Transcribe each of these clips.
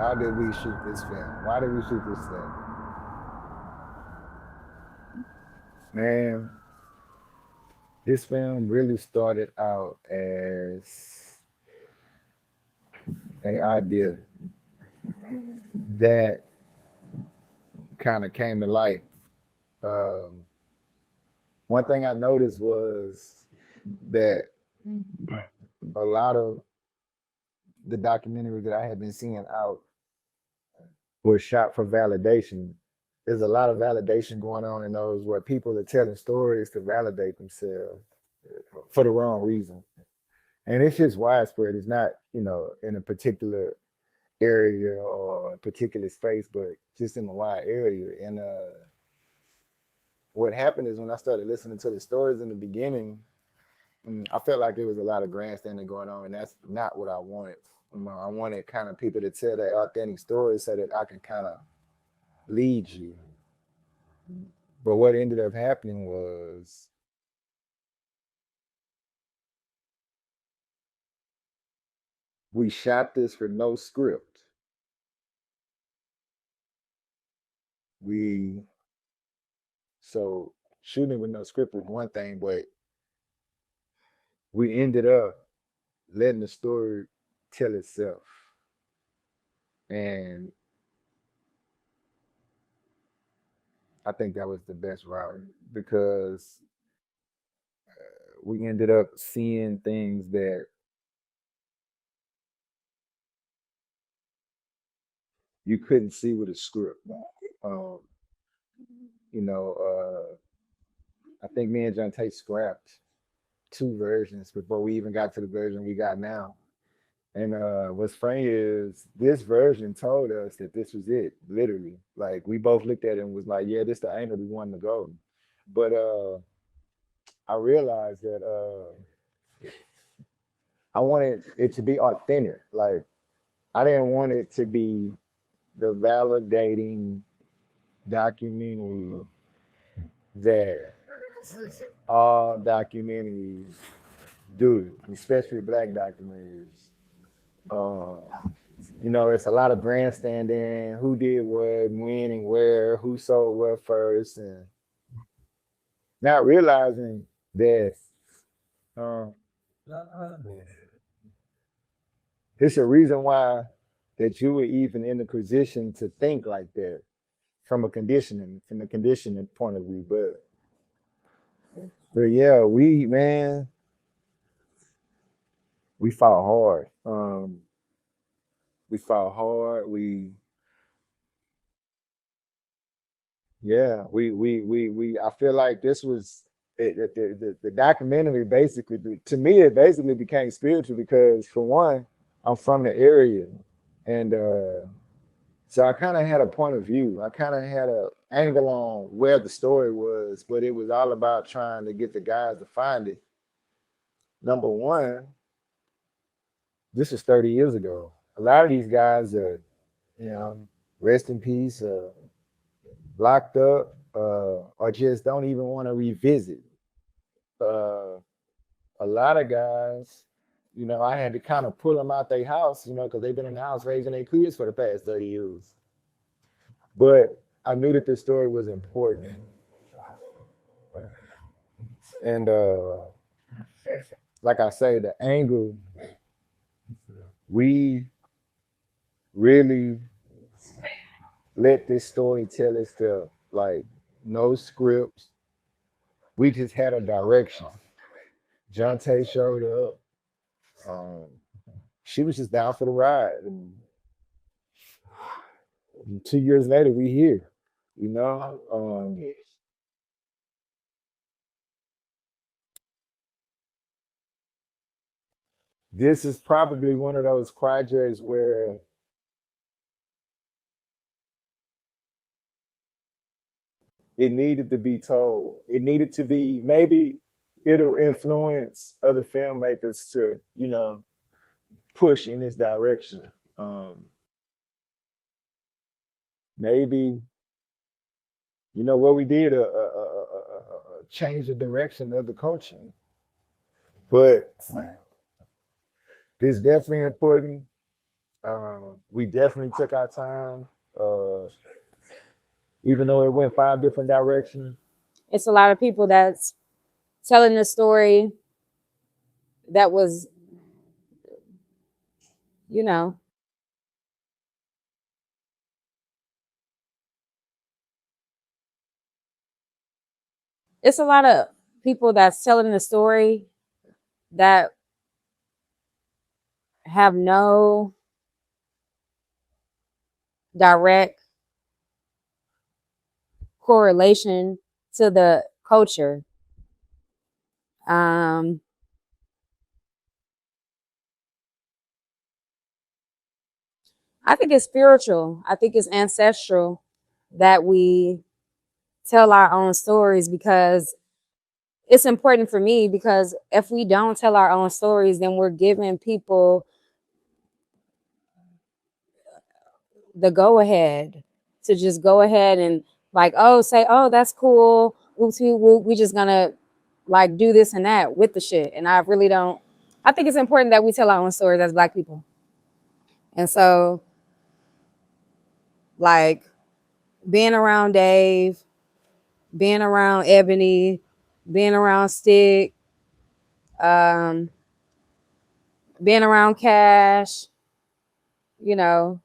How did we shoot this film? Why did we shoot this film? Man, this film really started out as an idea that kind of came to light. Um, One thing I noticed was that a lot of the documentaries that I had been seeing out were shot for validation. There's a lot of validation going on in those where people are telling stories to validate themselves for the wrong reason. And it's just widespread. It's not, in a particular area or a particular space, but just in a wide area. And what happened is when I started listening to the stories in the beginning, I felt like there was a lot of grandstanding going on, and that's not what I wanted. I wanted kind of people to tell their authentic stories so that I can kind of lead you. But what ended up happening was we shot this for no script. We so shooting with no script was one thing, but we ended up letting the story tell itself. And I think that was the best route because we ended up seeing things that you couldn't see with a script. Um, you know, I think me and Jonte scrapped two versions before we even got to the version we got now. And what's funny is this version told us that this was it, literally. Like we both looked at it and was like, yeah, this the angle we wanted to go. But I realized that I wanted it to be authentic. Like I didn't want it to be the validating documentary that all documentaries do, especially black documentaries. Uh, it's a lot of grandstanding, who did what, when, and where, who sold what first, and not realizing that um, it's a reason why that you were even in the position to think like that from the conditioning point of view. But yeah, we fought hard. We fought hard. I feel like this was the documentary basically, to me, it basically became spiritual because for one, I'm from the area. And so I kind of had a point of view. I kind of had a angle on where the story was, but it was all about trying to get the guys to find it. Number one, this is 30 years ago. A lot of these guys are, you know, rest in peace, locked up, or just don't even want to revisit. Uh, a lot of guys, I had to kind of pull them out their house, because they've been in the house raising their kids for the past 30 years. But I knew that this story was important. And like I say, the angle, we really let this story tell itself. Like, no scripts. We just had a direction. Jonte showed up. Um, she was just down for the ride. And 2 years later, we here. You know, this is probably one of those projects where it needed to be told. It needed to be, maybe it'll influence other filmmakers to, push in this direction. Um, Maybe, what we did, change the direction of the culture. But it's definitely important We definitely took our time, uh, even though it went 5 different directions. It's a lot of people that's telling the story that was, you know, it's a lot of people that's telling the story that have no direct correlation to the culture. Um, I think it's spiritual. I think it's ancestral that we tell our own stories because it's important for me because if we don't tell our own stories, then we're giving people the go ahead to just go ahead and like, oh, say, oh, that's cool. Oopsie, whoop, we just gonna like do this and that with the shit. And I really don't. I think it's important that we tell our own stories as Black people. And so, like, being around Dave, being around Ebony, being around Stick, um, being around Cash, you know,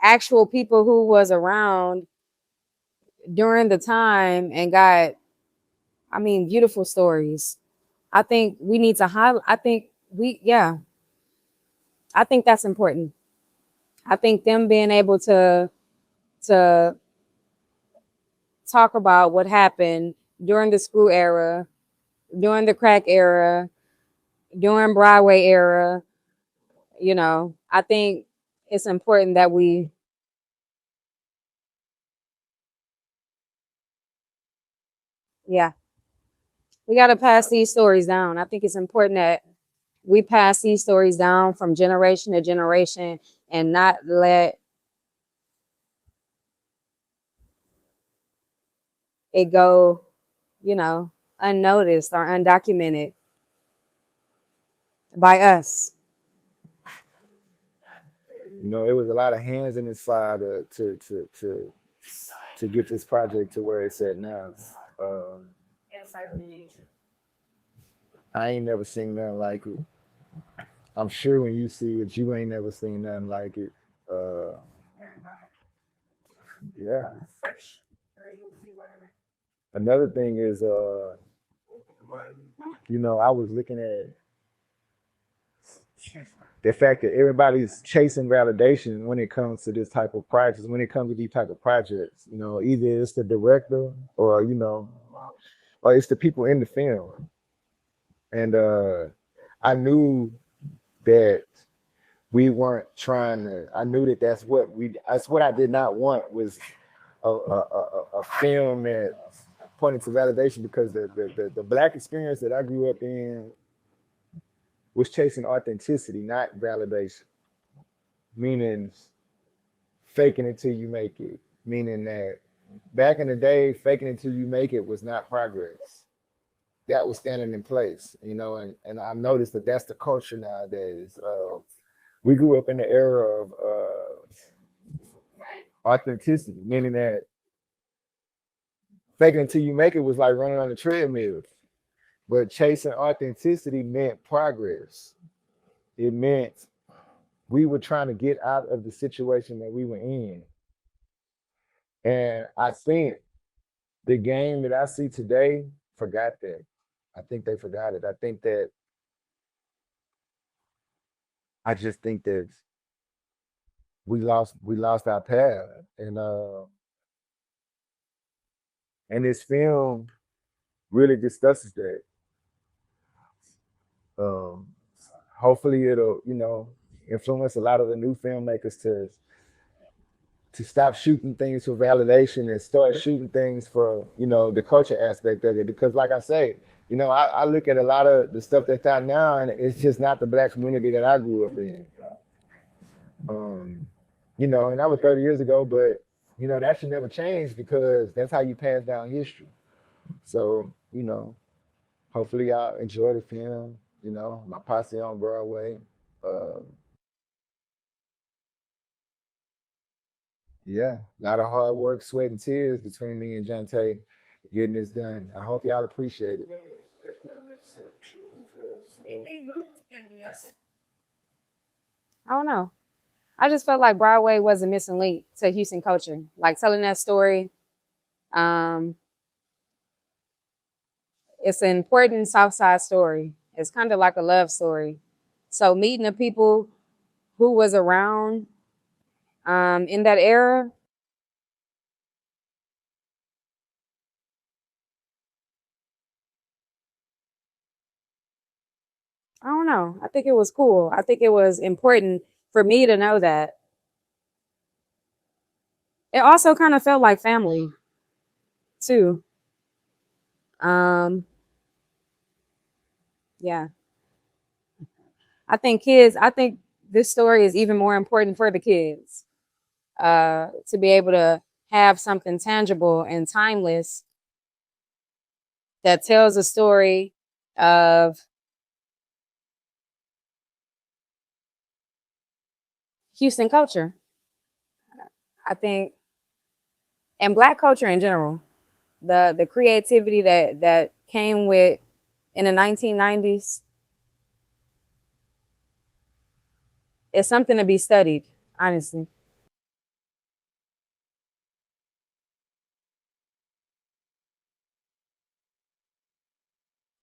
actual people who was around during the time and got, I mean, beautiful stories. I think we need to highlight. Yeah, I think that's important. I think them being able to talk about what happened during the screw era, during the crack era, during Broadway era, I think it's important that yeah, we got to pass these stories down. I think it's important that we pass these stories down from generation to generation and not let it go, you know, unnoticed or undocumented by us. It was a lot of hands in this fire to get this project to where it's at now. Um, I ain't never seen nothing like it. I'm sure when you see it, you ain't never seen nothing like it. Uh, yeah. Another thing is, I was looking at the fact that everybody's chasing validation when it comes to this type of projects, when it comes to these type of projects. Either it's the director or it's the people in the film. And I knew that we weren't trying to. I knew that that's what I did not want was a film that pointed to validation because the Black experience that I grew up in was chasing authenticity, not validation. Meaning faking it till you make it. Meaning that back in the day, faking it till you make it was not progress. That was standing in place, and I've noticed that that's the culture nowadays. We grew up in the era of authenticity, meaning that faking until you make it was like running on a treadmill. But chasing authenticity meant progress. It meant we were trying to get out of the situation that we were in. And I think the game that I see today forgot that. I think they forgot it. I just think that we lost our path. And this film really discusses that. Um, Hopefully it'll, influence a lot of the new filmmakers to stop shooting things for validation and start shooting things for, the culture aspect of it. Because like I say, I look at a lot of the stuff that's out now and it's just not the Black community that I grew up in. Um, and that was 30 years ago, but that should never change because that's how you pass down history. So, hopefully y'all enjoy the film, my posse on Broadway. Uh, Yeah, a lot of hard work, sweat, and tears between me and Jonte getting this done. I hope y'all appreciate it. I don't know. I just felt like Broadway was a missing link to Houston culture. Like telling that story. Um, it's an important South Side story. It's kind of like a love story. So meeting the people who was around in that era, I don't know. I think it was cool. I think it was important for me to know that. It also kind of felt like family too. Um, yeah. I think this story is even more important for the kids. To be able to have something tangible and timeless that tells a story of Houston culture. I think, and Black culture in general, the creativity that came with in the 1990s is something to be studied, honestly.